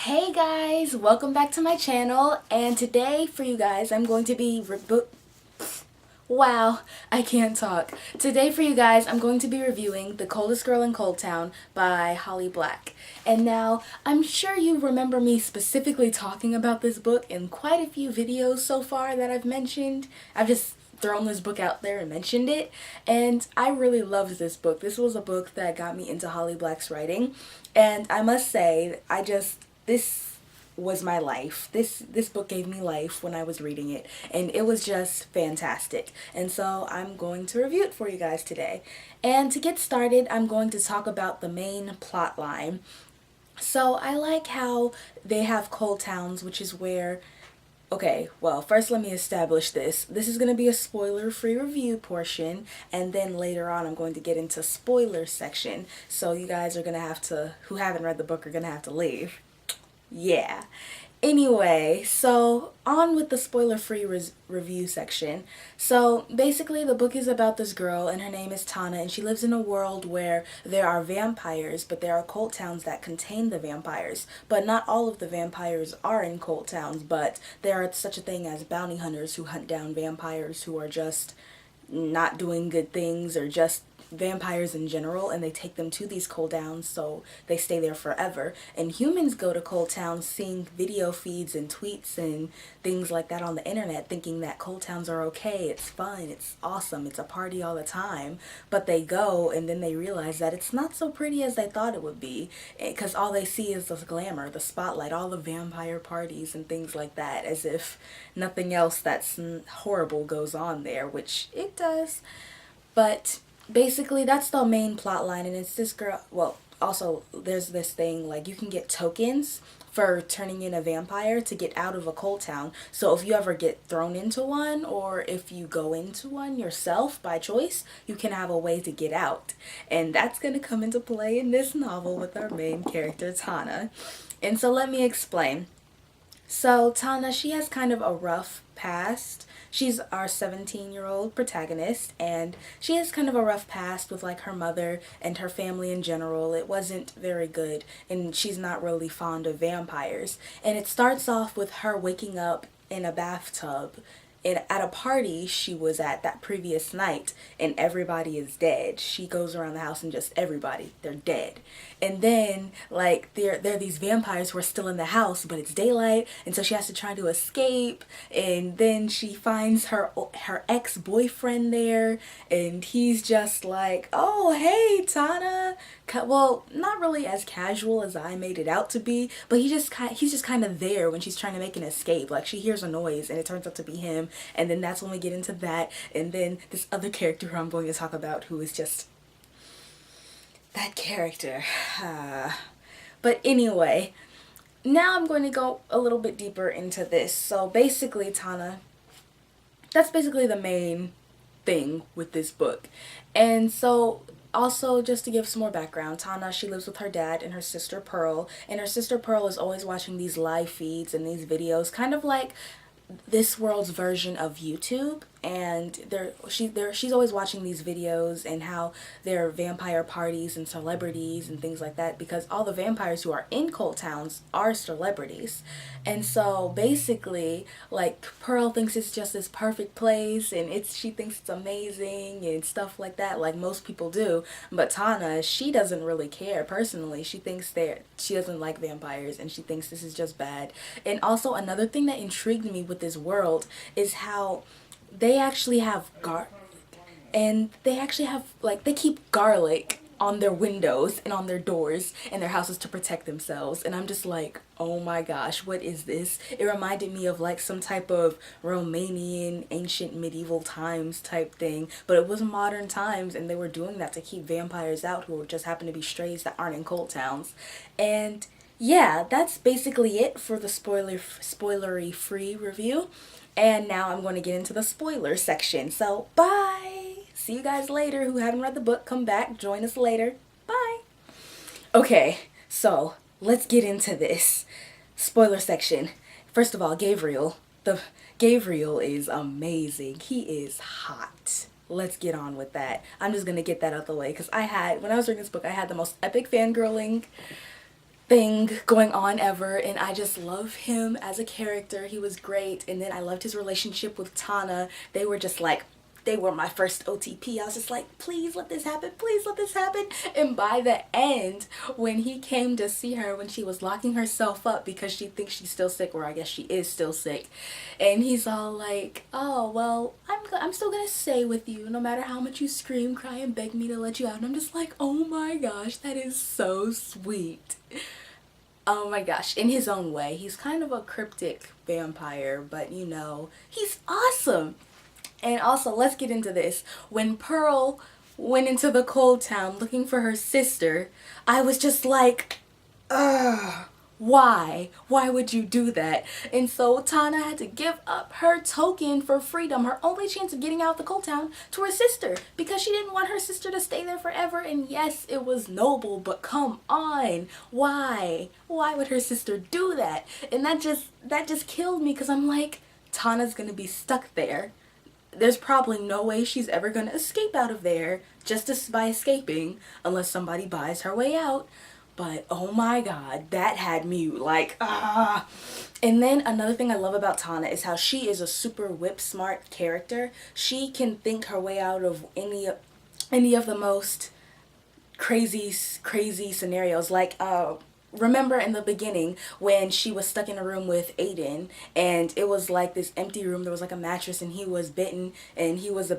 Hey guys, welcome back to my channel, and today for you guys I'm going to be wow, I can't talk. Today for you guys I'm going to be reviewing The Coldest Girl in Coldtown by Holly Black. And now, I'm sure you remember me specifically talking about this book in quite a few videos so far that I've mentioned. I've just thrown this book out there and mentioned it, and I really loved this book. This was a book that got me into Holly Black's writing, and I must say, this was my life. This book gave me life when I was reading it, and it was just fantastic. And so I'm going to review it for you guys today. And to get started, I'm going to talk about the main plot line. So I like how they have cold towns, which is where, okay, well, first let me establish this. This is going to be a spoiler-free review portion, and then later on I'm going to get into spoiler section. So you guys are going to have to, who haven't read the book, are going to have to leave. Yeah. Anyway, so on with the spoiler-free review section. So basically the book is about this girl, and her name is Tana, and she lives in a world where there are vampires, but there are cult towns that contain the vampires. But not all of the vampires are in cult towns, but there are such a thing as bounty hunters who hunt down vampires who are just not doing good things, or just vampires in general, and they take them to these cold towns so they stay there forever. And humans go to cold towns seeing video feeds and tweets and things like that on the internet, thinking that cold towns are okay, it's fun, it's awesome, it's a party all the time. But they go and then they realize that it's not so pretty as they thought it would be, because all they see is the glamour, the spotlight, all the vampire parties and things like that, as if nothing else that's horrible goes on there, which it does. But basically that's the main plot line, and it's this girl. Well, also there's this thing, like, you can get tokens for turning in a vampire to get out of a cold town. So if you ever get thrown into one, or if you go into one yourself by choice, you can have a way to get out. And that's going to come into play in this novel with our main character Tana. And so let me explain. So Tana, she has kind of a rough past. She's our 17-year-old protagonist, and she has kind of a rough past with, like, her mother and her family in general. It wasn't very good, and she's not really fond of vampires. And it starts off with her waking up in a bathtub at a party she was at that previous night, and everybody is dead. She goes around the house and just everybody, they're dead. And then, like, there are these vampires who are still in the house, but it's daylight, and so she has to try to escape. And then she finds her ex-boyfriend there, and he's just like, oh, hey, Tana. Well, not really as casual as I made it out to be, but he's just kind of there when she's trying to make an escape. Like, she hears a noise and it turns out to be him, and then that's when we get into that. And then this other character who I'm going to talk about, who is just that character. But anyway, now I'm going to go a little bit deeper into this. So basically, Tana, that's basically the main thing with this book. And so, also, just to give some more background, Tana, she lives with her dad and her sister Pearl, and her sister Pearl is always watching these live feeds and these videos, kind of like this world's version of YouTube. And she's always watching these videos and how there are vampire parties and celebrities and things like that, because all the vampires who are in cold towns are celebrities. And so basically, like, Pearl thinks it's just this perfect place, and she thinks it's amazing and stuff like that, like most people do. But Tana, she doesn't really care personally. She thinks she doesn't like vampires, and she thinks this is just bad. And also, another thing that intrigued me with this world is how they actually have they keep garlic on their windows and on their doors and their houses to protect themselves. And I'm just like, oh my gosh, what is this? It reminded me of, like, some type of Romanian ancient medieval times type thing, but it was modern times, and they were doing that to keep vampires out who just happen to be strays that aren't in cold towns. And yeah, that's basically it for the spoilery free review. And now I'm going to get into the spoiler section. So, bye! See you guys later. Who haven't read the book, come back, join us later. Bye! Okay, so let's get into this spoiler section. First of all, Gabriel. Gabriel is amazing. He is hot. Let's get on with that. I'm just going to get that out the way, because when I was reading this book, I had the most epic fangirling thing going on ever, and I just love him as a character. He was great. And then I loved his relationship with Tana. They were just like, they were my first OTP. I was just like, please let this happen, please let this happen. And by the end, when he came to see her when she was locking herself up because she thinks she's still sick, or I guess she is still sick, and he's all like, oh well, I'm still gonna stay with you no matter how much you scream, cry, and beg me to let you out. And I'm just like, oh my gosh, that is so sweet. Oh my gosh, in his own way. He's kind of a cryptic vampire, but you know, he's awesome. And also, let's get into this. When Pearl went into the Coldtown looking for her sister, I was just like, ugh, why? Why would you do that? And so Tana had to give up her token for freedom, her only chance of getting out of the Coldtown, to her sister, because she didn't want her sister to stay there forever. And yes, it was noble, but come on, why? Why would her sister do that? And that just killed me, because I'm like, Tana's gonna be stuck there. There's probably no way she's ever gonna escape out of there just by escaping, unless somebody buys her way out. But oh my god, that had me like, ah. And then another thing I love about Tana is how she is a super whip smart character. She can think her way out of any of the most crazy scenarios. Like, remember in the beginning when she was stuck in a room with Aiden, and it was like this empty room, there was like a mattress, and he was bitten, and he was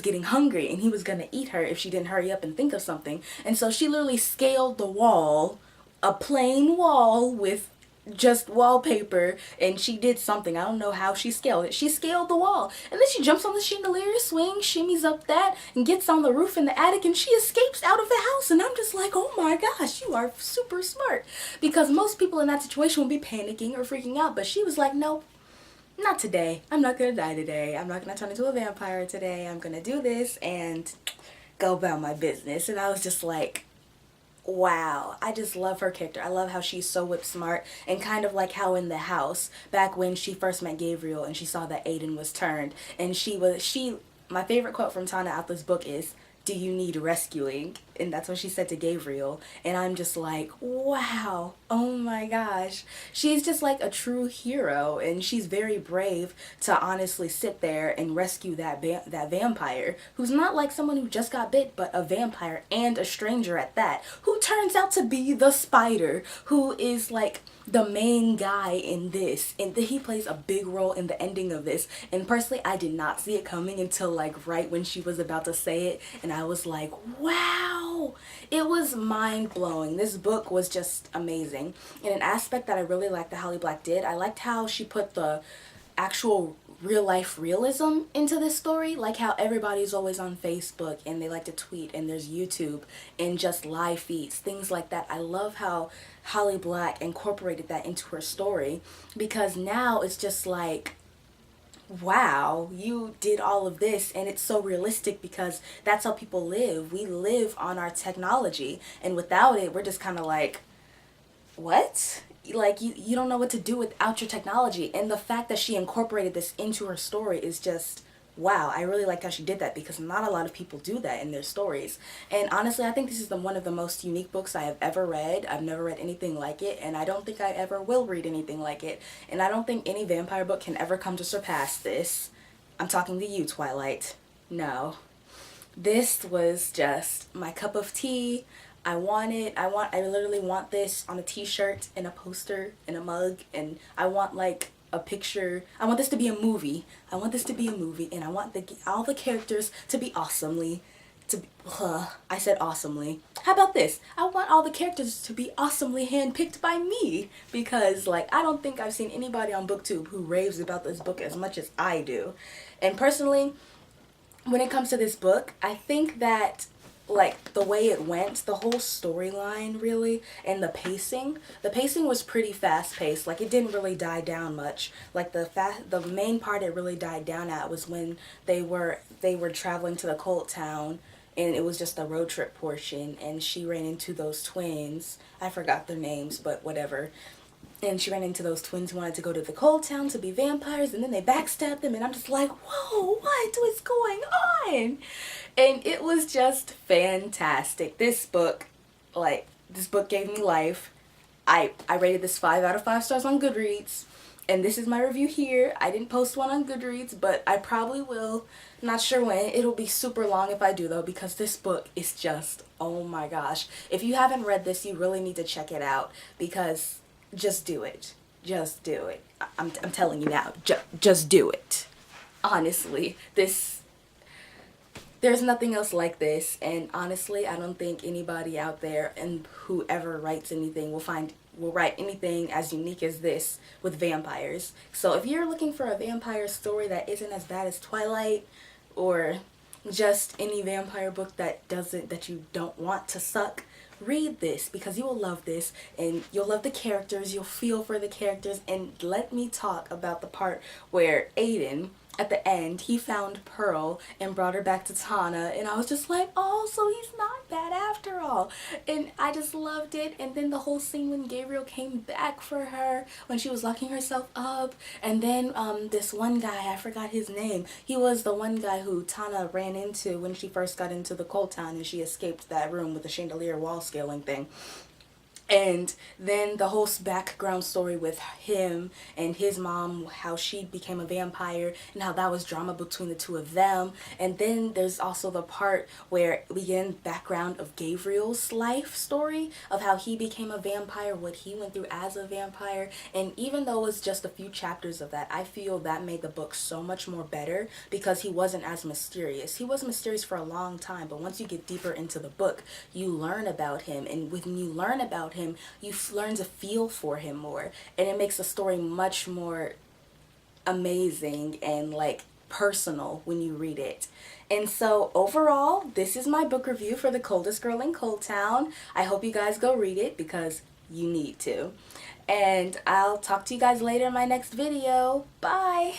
getting hungry, and he was gonna eat her if she didn't hurry up and think of something. And so she literally scaled the wall, a plain wall with just wallpaper, and she did something. I don't know how she scaled it. She scaled the wall, and then she jumps on the chandelier swing, shimmies up that, and gets on the roof in the attic, and she escapes out of the house. And I'm just like, oh my gosh, you are super smart. Because most people in that situation would be panicking or freaking out, but she was like, nope, not today. I'm not gonna die today. I'm not gonna turn into a vampire today. I'm gonna do this and go about my business. And I was just like, wow, I just love her character. I love how she's so whip smart, and kind of like how in the house, back when she first met Gabriel and she saw that Aiden was turned, and my favorite quote from Tana out this book is, do you need rescuing? And that's what she said to Gabriel. And I'm just like, wow, oh my gosh. She's just like a true hero, and she's very brave to honestly sit there and rescue that vampire, who's not like someone who just got bit, but a vampire, and a stranger at that, who turns out to be the Spider, who is like the main guy in this, and he plays a big role in the ending of this. And personally, I did not see it coming until like right when she was about to say it, and I was like, wow, it was mind-blowing. This book was just amazing. And an aspect that I really liked that Holly Black did, I liked how she put the actual real life realism into this story, like how everybody's always on Facebook and they like to tweet, and there's YouTube and just live feeds, things like that. I love how Holly Black incorporated that into her story, because now it's just like, wow, you did all of this, and it's so realistic, because that's how people live. We live on our technology, and without it, we're just kind of like, what? Like, you don't know what to do without your technology. And the fact that she incorporated this into her story is just, wow. I really like how she did that, because not a lot of people do that in their stories. And honestly, I think this is one of the most unique books I have ever read. I've never read anything like it, and I don't think I ever will read anything like it. And I don't think any vampire book can ever come to surpass this. I'm talking to you, Twilight. No. This was just my cup of tea. I literally want this on a t-shirt and a poster and a mug, and I want like a picture. I want this to be a movie. I want this to be a movie, and I want all the characters to be I said awesomely. How about this? I want all the characters to be awesomely handpicked by me, because like, I don't think I've seen anybody on booktube who raves about this book as much as I do. And personally, when it comes to this book, I think that like the way it went, the whole storyline really, and the pacing was pretty fast paced. Like, it didn't really die down much. Like the main part it really died down at was when they were traveling to the Coldtown, and it was just the road trip portion, and she ran into those twins. I forgot their names, but whatever. And she ran into those twins who wanted to go to the Coldtown to be vampires, and then they backstabbed them, and I'm just like, whoa, what is going on? And it was just fantastic. This book gave me life. I rated this 5 out of 5 stars on Goodreads. And this is my review here. I didn't post one on Goodreads, but I probably will. Not sure when. It'll be super long if I do though, because this book is just, oh my gosh. If you haven't read this, you really need to check it out, because just do it. Just do it. I'm telling you now. Just do it. Honestly, there's nothing else like this, and honestly, I don't think anybody out there and whoever writes anything will write anything as unique as this with vampires. So if you're looking for a vampire story that isn't as bad as Twilight, or just any vampire book that you don't want to suck, read this, because you will love this, and you'll love the characters, you'll feel for the characters. And let me talk about the part where Aiden, at the end, he found Pearl and brought her back to Tana, and I was just like, oh, so he's not bad after all. And I just loved it. And then the whole scene when Gabriel came back for her, when she was locking herself up, and then this one guy, I forgot his name, he was the one guy who Tana ran into when she first got into the Coldtown and she escaped that room with the chandelier wall scaling thing. And then the whole background story with him and his mom, how she became a vampire, and how that was drama between the two of them. And then there's also the part where we get background of Gabriel's life story, of how he became a vampire, what he went through as a vampire. And even though it was just a few chapters of that, I feel that made the book so much more better, because he wasn't as mysterious. He was mysterious for a long time, but once you get deeper into the book, you learn about him, and when you learn about him, you learn to feel for him more, and it makes the story much more amazing and like personal when you read it. And so overall, this is my book review for The Coldest Girl in Coldtown. I hope you guys go read it, because you need to. And I'll talk to you guys later in my next video. Bye!